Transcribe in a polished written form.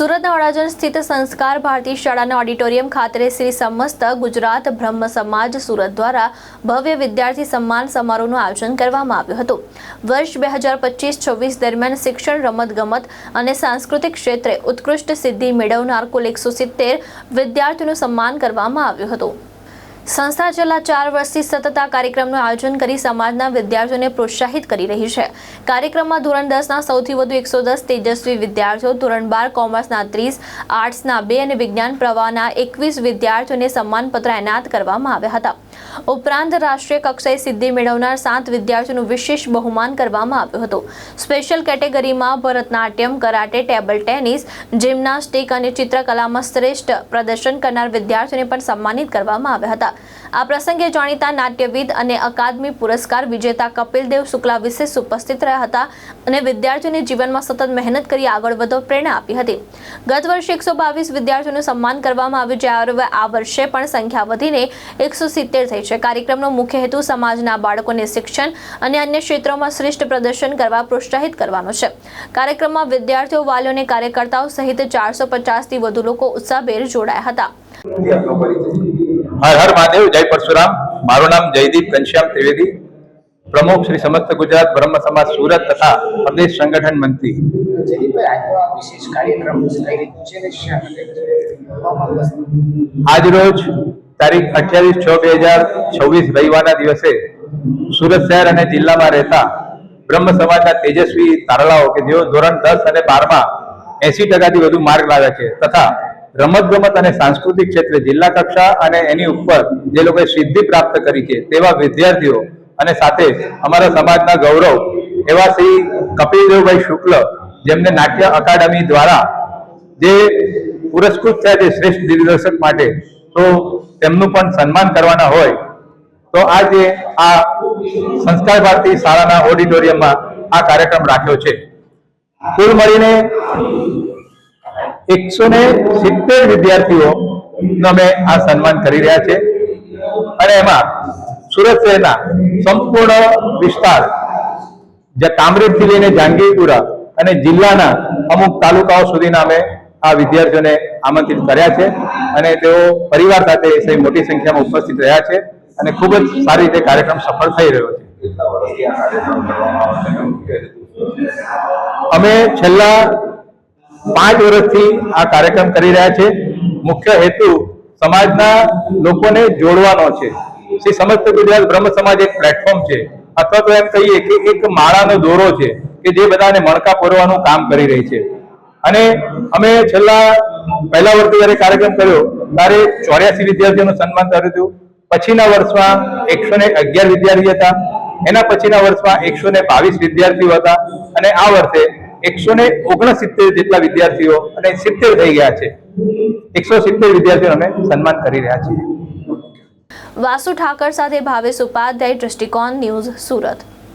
સુરતના અડાજણ સ્થિત સંસ્કાર ભારતી શાળાના ઓડિટોરિયમ ખાતે શ્રી સમસ્ત ગુજરાત બ્રહ્મ સમાજ સુરત દ્વારા ભવ્ય વિદ્યાર્થી સન્માન સમારોહનું આયોજન કરવામાં આવ્યું હતું। વર્ષ 2025-26 દરમિયાન શિક્ષણ, રમતગમત અને સાંસ્કૃતિક ક્ષેત્રે ઉત્કૃષ્ટ સિદ્ધિ મેળવનાર કુલ 170 વિદ્યાર્થીઓનું સન્માન કરવામાં આવ્યું હતું। संस्था छेल्ला 4 वर्षथी सतत आ कार्यक्रमનું આયોજન કરી સમાજના વિદ્યાર્થીઓને પ્રોત્સાહિત કરી રહી છે। કાર્યક્રમમાં ધોરણ 10ના સૌથી વધુ 110 તેજસ્વી વિદ્યાર્થીઓ, ધોરણ 12 કોમર્સના 30, આર્ટ્સના 2 અને વિજ્ઞાન પ્રવાહના 21 વિદ્યાર્થીઓને સન્માનપત્ર એનાયત કરવામાં આવ્યા હતા। ઉપરાંત રાષ્ટ્રીય કક્ષાએ સિદ્ધિ મેળવનાર 7 વિદ્યાર્થીઓનું વિશેષ બહુમાન કરવામાં આવ્યું હતું। સ્પેશિયલ કેટેગરીમાં Bharatanatyam, karate, table tennis, gymnastic અને ચિત્રકલામાં શ્રેષ્ઠ પ્રદર્શન કરનાર વિદ્યાર્થીઓને પણ સન્માનિત કરવામાં આવ્યા હતા। આ પ્રસંગે જાણીતા નાટ્યવિદ અને અકાદમી પુરસ્કાર વિજેતા કપિલદેવ શુક્લા વિશેષ ઉપસ્થિત રહ્યા હતા અને વિદ્યાર્થીઓને જીવનમાં સતત મહેનત કરી આગળ વધવા પ્રેરણા આપી હતી। ગત વર્ષે 122 વિદ્યાર્થીઓનું સન્માન કરવામાં આવ્યું, જ્યારે આ વર્ષે પણ સંખ્યા વધીને 170 થઈ છે। કાર્યક્રમનો મુખ્ય હેતુ સમાજના બાળકોને શિક્ષણ અને અન્ય ક્ષેત્રોમાં શ્રેષ્ઠ પ્રદર્શન કરવા પ્રોત્સાહિત કરવાનો છે। કાર્યક્રમમાં વિદ્યાર્થીઓ, વાલીઓ અને કાર્યકર્તાઓ સહિત 450થી વધુ લોકો ઉત્સાહભેર જોડાયા હતા। हर हर महादेव, जय परशुराम। मारू नाम जयदीप घनश्याम त्रिवेदी, प्रमुख श्री समस्त गुजरात ब्रह्म समाज सूरत तथा प्रदेश संगठन मंत्री। आज रोज तारीख 28/6/2026 रविवाરના દિવસે સુરત શહેર અને જિલ્લામાં રહેતા બ્રહ્મ સમાજના તેજસ્વી તારલાઓ કે જેઓ ધોરણ 10 અને 12માં 80% વધુ માર્ક લાવ્યા છે તથા રમતગમત અને સાંસ્કૃતિક ક્ષેત્રે જિલ્લા કક્ષા અને એની ઉપર જે લોકોએ સિદ્ધિ પ્રાપ્ત કરી છે તેવા વિદ્યાર્થીઓ અને સાથે અમારા સમાજના ગૌરવ એવા શ્રી કપિલદેવભાઈ શુક્લ, જેમને નાટ્ય અકાદમી દ્વારા જે પુરસ્કૃત થયા છે શ્રેષ્ઠ દિગ્દર્શક માટે, તો તેમનું પણ સન્માન કરવાના હોય તો આજે આ સંસ્કાર ભારતી શાળાના ઓડિટોરિયમમાં આ કાર્યક્રમ રાખ્યો છે। કુલ મળીને 170 વિદ્યાર્થીઓનો અમે આ સન્માન કરી રહ્યા છે અને એમાં સુરત શહેરના સંપૂર્ણ વિસ્તાર, જે કામરેજથી લઈને જહાંગીરપુરા અને જિલ્લાના અમુક તાલુકાઓ સુધીના અમે આ વિદ્યાર્થીઓને આમંત્રિત કર્યા છે અને તેઓ પરિવાર સાથે મોટી સંખ્યામાં ઉપસ્થિત રહ્યા છે અને ખૂબ જ સારી રીતે કાર્યક્રમ સફળ થઈ રહ્યો છે। અમે છેલ્લા 5 વર્ષથી આ કાર્યક્રમ કરી રહ્યા છે। મુખ્ય હેતુ સમાજના લોકોને જોડવાનો છે। શ્રી સમસ્ત ગુજરાત બ્રહ્મ સમાજ એક પ્લેટફોર્મ છે, અથવા તો એમ કહીએ કે એક માળાનો દોરો છે કે જે બધાને મણકા પૂરવાનું કામ કરી રહી છે। અને અમે છેલ્લા પહેલા વર્ષે જ્યારે કાર્યક્રમ કર્યો ત્યારે 84 વિદ્યાર્થીઓનું સન્માન કર્યું હતું। પછીના વર્ષમાં 111 વિદ્યાર્થી હતા, એના પછીના વર્ષમાં 122 વિદ્યાર્થીઓ હતા અને આ વર્ષે 169 જેટલા વિદ્યાર્થીઓ અને 70 થઈ ગયા છે। 170 વિદ્યાર્થીઓને અમે સન્માન કરી રહ્યા છીએ। વાસુ ઠાકર સાથે ભાવેશ ઉપાધ્યાય, દ્રષ્ટિકોણ ન્યૂઝ, સુરત।